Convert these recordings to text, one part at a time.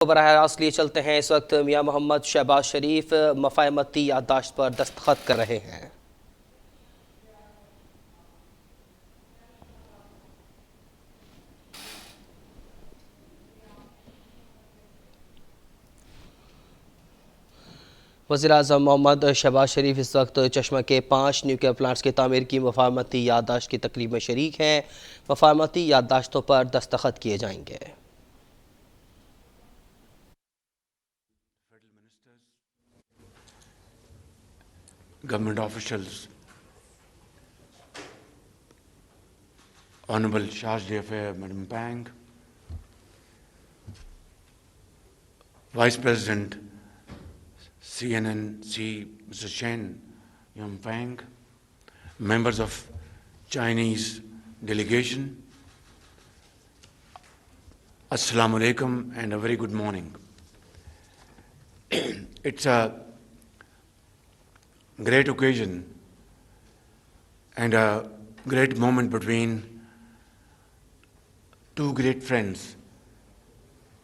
براہ راست لیے چلتے ہیں۔ اس وقت میاں محمد شہباز شریف مفاہمتی یادداشت پر دستخط کر رہے ہیں۔ وزیراعظم محمد شہباز شریف اس وقت چشمہ کے 5 نیوکلیئر پلانٹس کی تعمیر کی مفاہمتی یادداشت کی تقریب میں شریک ہیں۔ مفاہمتی یادداشتوں پر دستخط کیے جائیں گے۔ Government officials, Honorable Charge d'Affaires Madam Pang, Vice President CNNC Mr. Chen Yongfang, members of Chinese delegation, Assalamu alaikum and a very good morning. It's a great occasion and a great moment between two great friends,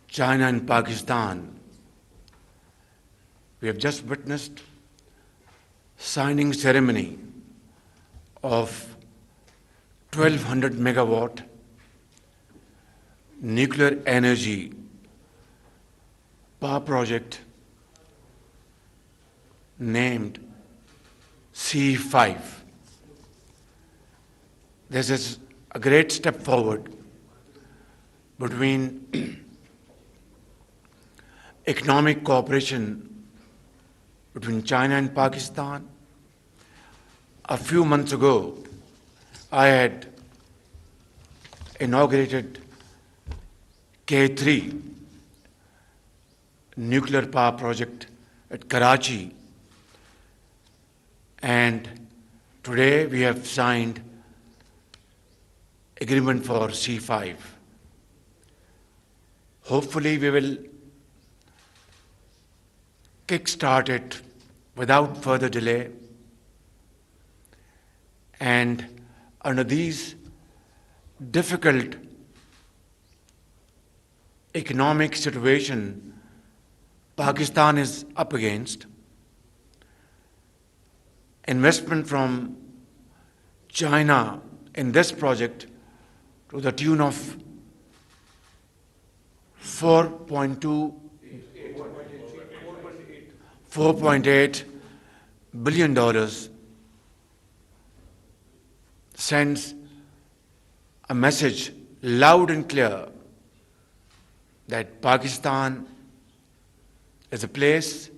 China and Pakistan. We have just witnessed signing ceremony of 1200 megawatt nuclear energy power project named C5. This is a great step forward between economic cooperation between China and Pakistan. A few months ago, I had inaugurated K3 nuclear power project at Karachi. And today we have signed agreement for C5. Hopefully we will kickstart it without further delay. And under these difficult economic situation Pakistan is up against, investment from China in this project to the tune of $4.8 billion sends a message loud and clear that Pakistan is a place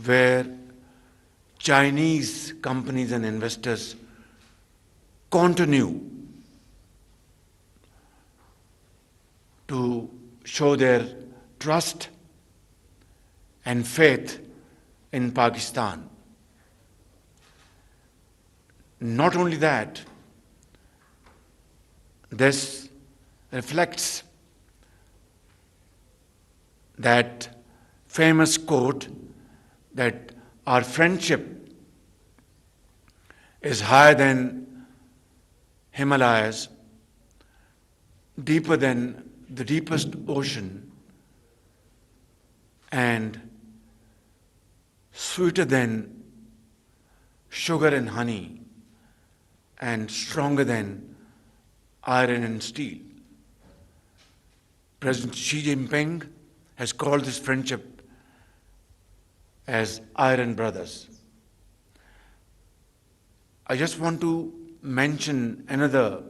where Chinese companies and investors continue to show their trust and faith in Pakistan. Not only that, this reflects that famous quote that our friendship is higher than Himalayas, deeper than the deepest ocean, and sweeter than sugar and honey, and stronger than iron and steel. President Xi Jinping has called this friendship as iron brothers. I just want to mention another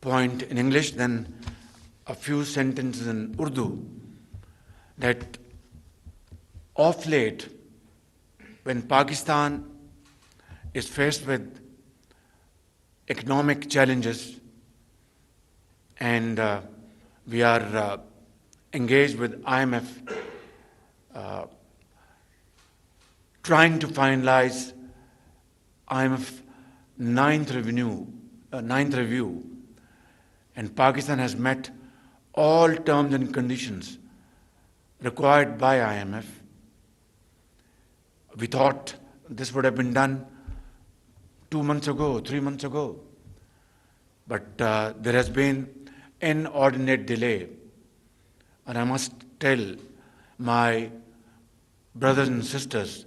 point in English, then a few sentences in Urdu, that of late, when Pakistan is faced with economic challenges and we are engaged with IMF trying to finalize IMF ninth review, and Pakistan has met all terms and conditions required by IMF. We thought this would have been done 2 months ago, 3 months ago. But there has been inordinate delay And I must tell my brothers and sisters,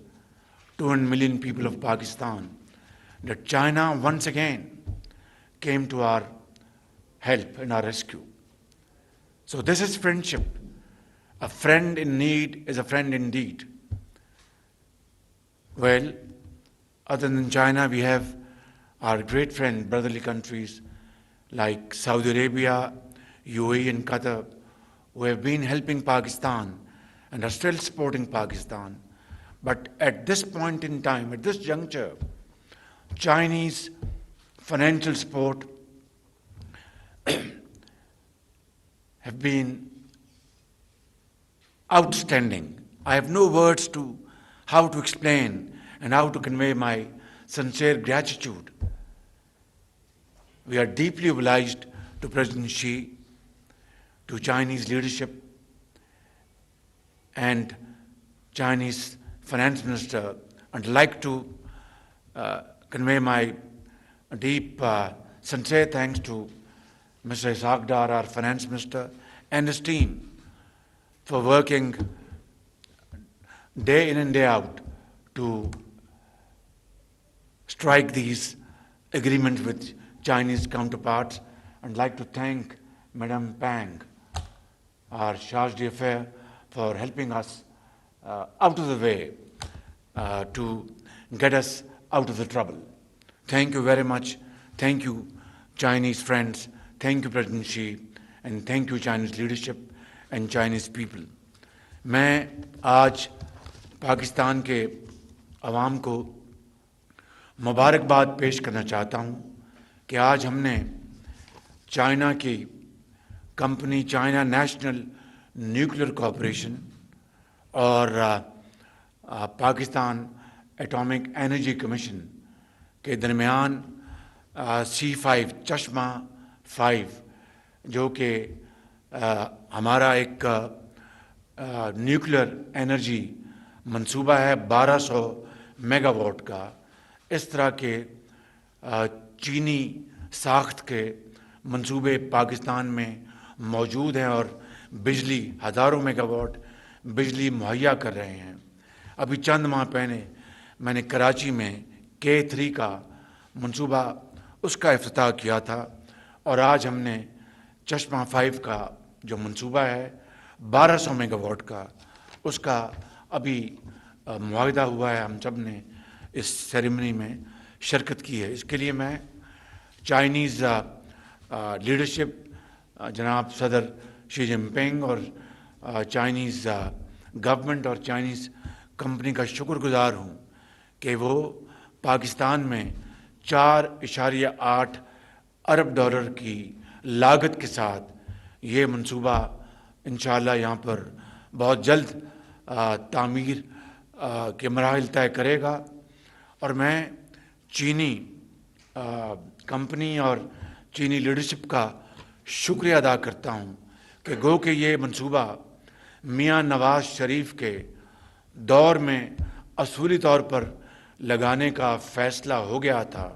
200 million people of Pakistan, that China once again came to our help and our rescue. So this is friendship. A friend in need is a friend indeed. Well, other than China, we have our great friend, brotherly countries like Saudi Arabia, UAE and Qatar, who have been helping Pakistan and are still supporting Pakistan. But at this point in time, at this juncture, Chinese financial support have been outstanding. I have no words to how to explain and how to convey my sincere gratitude. We are deeply obliged to President Xi, to Chinese leadership and Chinese finance minister. I'd like to convey my deep, sincere thanks to Mr. Ishaq Dar, our finance minister, and his team for working day in and day out to strike these agreements with Chinese counterparts. I'd like to thank Madam Pang, our charge d'affaires, for helping us out of the way to get us out of the trouble. Thank you very much. Thank you, Chinese friends. Thank you, President Xi, and thank you, Chinese leadership and Chinese people. میں آج پاکستان کے عوام کو مبارکباد پیش کرنا چاہتا ہوں کہ آج ہم نے چائنا کی company China national nuclear corporation اور پاکستان ایٹامک انرجی کمیشن کے درمیان C5 چشمہ 5 جو کہ ہمارا ایک نیوکلیر انرجی منصوبہ ہے 1200 میگا واٹ کا، اس طرح کے چینی ساخت کے منصوبے پاکستان میں موجود ہیں اور بجلی ہزاروں میگا واٹ بجلی مہیا کر رہے ہیں. ابھی چند ماہ پہلے میں نے کراچی میں K3 کا منصوبہ اس کا افتتاح کیا تھا، اور آج ہم نے چشمہ 5 کا جو منصوبہ ہے 1200 میگا واٹ کا، اس کا ابھی معاہدہ ہوا ہے. ہم سب نے اس سیریمنی میں شرکت کی ہے. اس کے لیے میں چائنیز لیڈرشپ جناب صدر شی جن پنگ اور چائنیز گورنمنٹ اور چائنیز کمپنی کا شکر گزار ہوں کہ وہ پاکستان میں 4.8 ارب ڈالر کی لاگت کے ساتھ یہ منصوبہ انشاءاللہ یہاں پر بہت جلد تعمیر کے مراحل طے کرے گا. اور میں چینی کمپنی اور چینی لیڈرشپ کا شکریہ ادا کرتا ہوں کہ گو کہ یہ منصوبہ میاں نواز شریف کے دور میں اصولی طور پر لگانے کا فیصلہ ہو گیا تھا،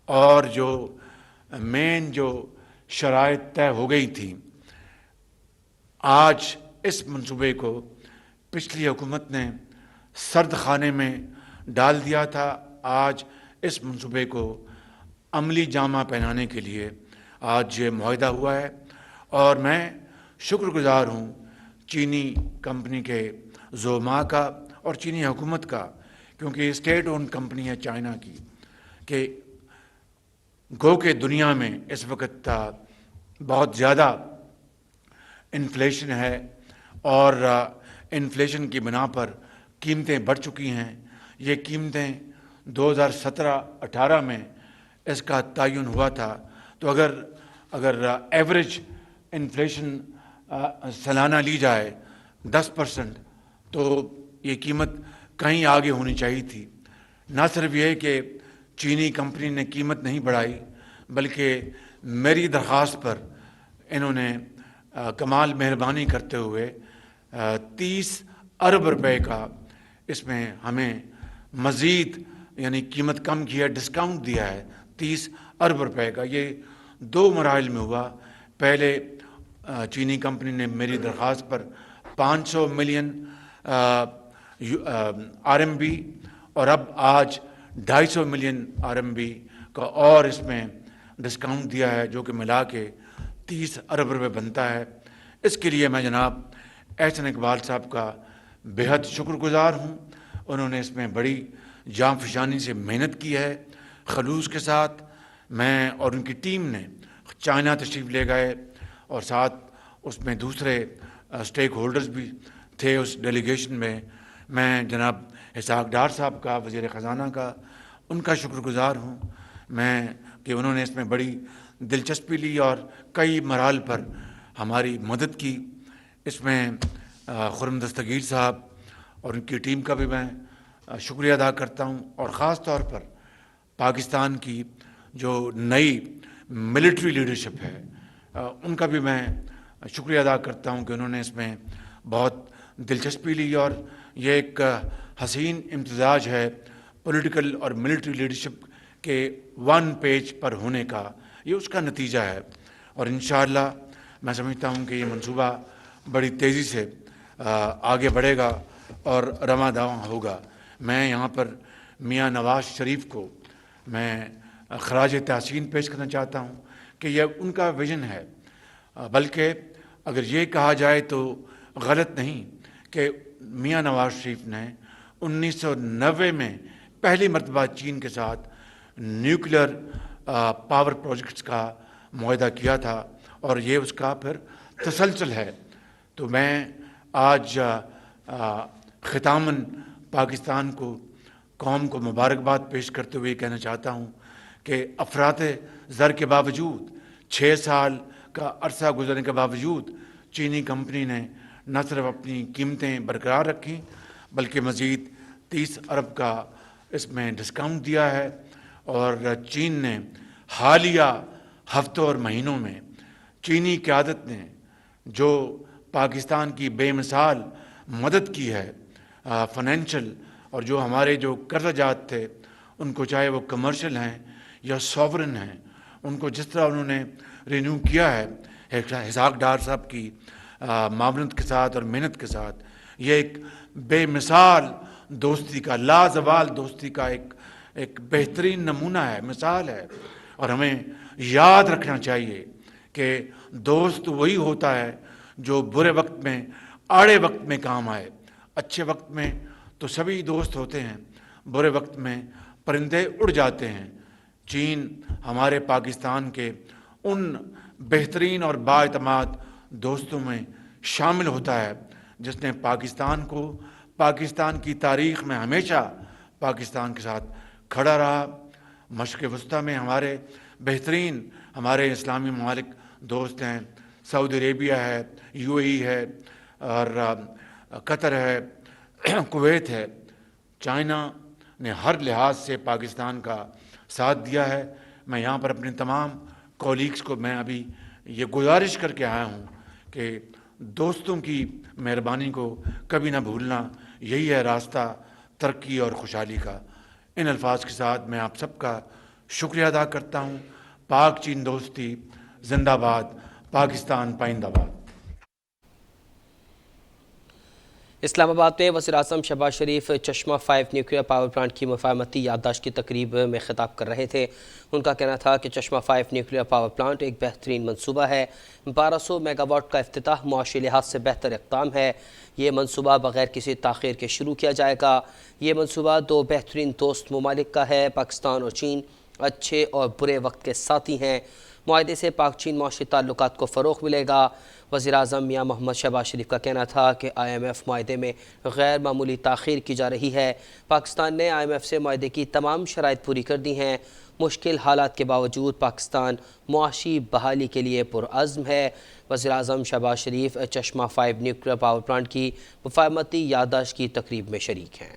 اور جو جو شرائط طے ہو گئی تھی، آج اس منصوبے کو پچھلی حکومت نے سرد خانے میں ڈال دیا تھا. آج اس منصوبے کو عملی جامہ پہنانے کے لیے آج یہ معاہدہ ہوا ہے، اور میں شکر گزار ہوں چینی کمپنی کے زعماء کا اور چینی حکومت کا، کیونکہ یہ اسٹیٹ اون کمپنی ہے چائنا کی، کہ گو کہ دنیا میں اس وقت بہت زیادہ انفلیشن ہے، اور انفلیشن کی بنا پر قیمتیں بڑھ چکی ہیں. یہ قیمتیں 2017-18 میں اس کا تعین ہوا تھا، تو اگر ایوریج انفلیشن سالانہ لی جائے 10%، تو یہ قیمت کہیں آگے ہونی چاہیے تھی. نہ صرف یہ کہ چینی کمپنی نے قیمت نہیں بڑھائی، بلکہ میری درخواست پر انہوں نے کمال مہربانی کرتے ہوئے 30 ارب روپے کا اس میں ہمیں مزید یعنی قیمت کم کی ہے، ڈسکاؤنٹ دیا ہے 30 ارب روپے کا. یہ 2 مراحل میں ہوا. پہلے چینی کمپنی نے میری درخواست پر 500 ملین RMB اور اب آج 250 ملین RMB کا اور اس میں ڈسکاؤنٹ دیا ہے، جو کہ ملا کے 30 ارب روپے بنتا ہے۔ اس کے لیے میں جناب احسن اقبال صاحب کا بہت شکر گزار ہوں۔ انہوں نے اس میں بڑی جاں فشانی سے محنت کی ہے، خلوص کے ساتھ۔ میں اور ان کی ٹیم نے چائنا تشریف لے گئے اور ساتھ اس میں دوسرے اسٹیک ہولڈرز بھی تھے اس ڈیلیگیشن میں۔ میں جناب اسحاق ڈار صاحب کا، وزیر خزانہ کا، ان کا شکر گزار ہوں میں کہ انہوں نے اس میں بڑی دلچسپی لی اور کئی مراحل پر ہماری مدد کی۔ اس میں خرم دستگیر صاحب اور ان کی ٹیم کا بھی میں شکریہ ادا کرتا ہوں، اور خاص طور پر پاکستان کی جو نئی ملٹری لیڈرشپ ہے ان کا بھی میں شکریہ ادا کرتا ہوں کہ انہوں نے اس میں بہت دلچسپی لی، اور یہ ایک حسین امتزاج ہے پولیٹیکل اور ملٹری لیڈرشپ کے ون پیج پر ہونے کا، یہ اس کا نتیجہ ہے۔ اور انشاءاللہ میں سمجھتا ہوں کہ یہ منصوبہ بڑی تیزی سے آگے بڑھے گا اور رواں دواں ہوگا۔ میں یہاں پر میاں نواز شریف کو میں خراج تحسین پیش کرنا چاہتا ہوں کہ یہ ان کا ویژن ہے، بلکہ اگر یہ کہا جائے تو غلط نہیں کہ میاں نواز شریف نے 1990 میں پہلی مرتبہ چین کے ساتھ نیوکلیر پاور پروجیکٹس کا معاہدہ کیا تھا، اور یہ اس کا پھر تسلسل ہے۔ تو میں آج ختاماً پاکستان کو، قوم کو مبارکباد پیش کرتے ہوئے کہنا چاہتا ہوں کہ افراط زر کے باوجود، 6 سال کا عرصہ گزرنے کے باوجود چینی کمپنی نے نہ صرف اپنی قیمتیں برقرار رکھیں بلکہ مزید 30 ارب کا اس میں ڈسکاؤنٹ دیا ہے، اور چین نے حالیہ ہفتوں اور مہینوں میں چینی قیادت نے جو پاکستان کی بے مثال مدد کی ہے فائنینشل، اور جو ہمارے جو قرضہ جات تھے ان کو، چاہے وہ کمرشل ہیں یا سوورن ہیں، ان کو جس طرح انہوں نے رینیو کیا ہے اسحاق ڈار صاحب کی معاونت کے ساتھ اور محنت کے ساتھ، یہ ایک بے مثال دوستی کا، لازوال دوستی کا ایک بہترین نمونہ ہے، مثال ہے۔ اور ہمیں یاد رکھنا چاہیے کہ دوست وہی ہوتا ہے جو برے وقت میں، آڑے وقت میں کام آئے۔ اچھے وقت میں تو سبھی دوست ہوتے ہیں، برے وقت میں پرندے اڑ جاتے ہیں۔ چین ہمارے پاکستان کے ان بہترین اور بااعتماد دوستوں میں شامل ہوتا ہے جس نے پاکستان کو، پاکستان کی تاریخ میں ہمیشہ پاکستان کے ساتھ کھڑا رہا۔ مشرق وسطیٰ میں ہمارے بہترین، ہمارے اسلامی ممالک دوست ہیں، سعودی عربیہ ہے، UAE ہے، اور قطر ہے، کویت ہے۔ چائنا نے ہر لحاظ سے پاکستان کا ساتھ دیا ہے۔ میں یہاں پر اپنے تمام کولیگز کو میں ابھی یہ گزارش کر کے آیا ہوں کہ دوستوں کی مہربانی کو کبھی نہ بھولنا، یہی ہے راستہ ترقی اور خوشحالی کا۔ ان الفاظ کے ساتھ میں آپ سب کا شکریہ ادا کرتا ہوں۔ پاک چین دوستی زندہ باد، پاکستان پائندہ باد۔ اسلام آباد میں وزیراعظم شہباز شریف چشمہ 5 نیوکلیئر پاور پلانٹ کی مفاہمتی یادداشت کی تقریب میں خطاب کر رہے تھے۔ ان کا کہنا تھا کہ چشمہ 5 نیوکلیئر پاور پلانٹ ایک بہترین منصوبہ ہے۔ 1200 میگا واٹ کا افتتاح معاشی لحاظ سے بہتر اقدام ہے۔ یہ منصوبہ بغیر کسی تاخیر کے شروع کیا جائے گا۔ یہ منصوبہ دو بہترین دوست ممالک کا ہے۔ پاکستان اور چین اچھے اور برے وقت کے ساتھی ہیں۔ معاہدے سے پاک چین معاشی تعلقات کو فروغ ملے گا۔ وزیراعظم میاں محمد شہباز شریف کا کہنا تھا کہ IMF معاہدے میں غیر معمولی تاخیر کی جا رہی ہے۔ پاکستان نے IMF سے معاہدے کی تمام شرائط پوری کر دی ہیں۔ مشکل حالات کے باوجود پاکستان معاشی بحالی کے لیے پرعزم ہے۔ وزیراعظم شہباز شریف چشمہ 5 نیوکلیئر پاور پلانٹ کی مفاہمتی یادداشت کی تقریب میں شریک ہیں۔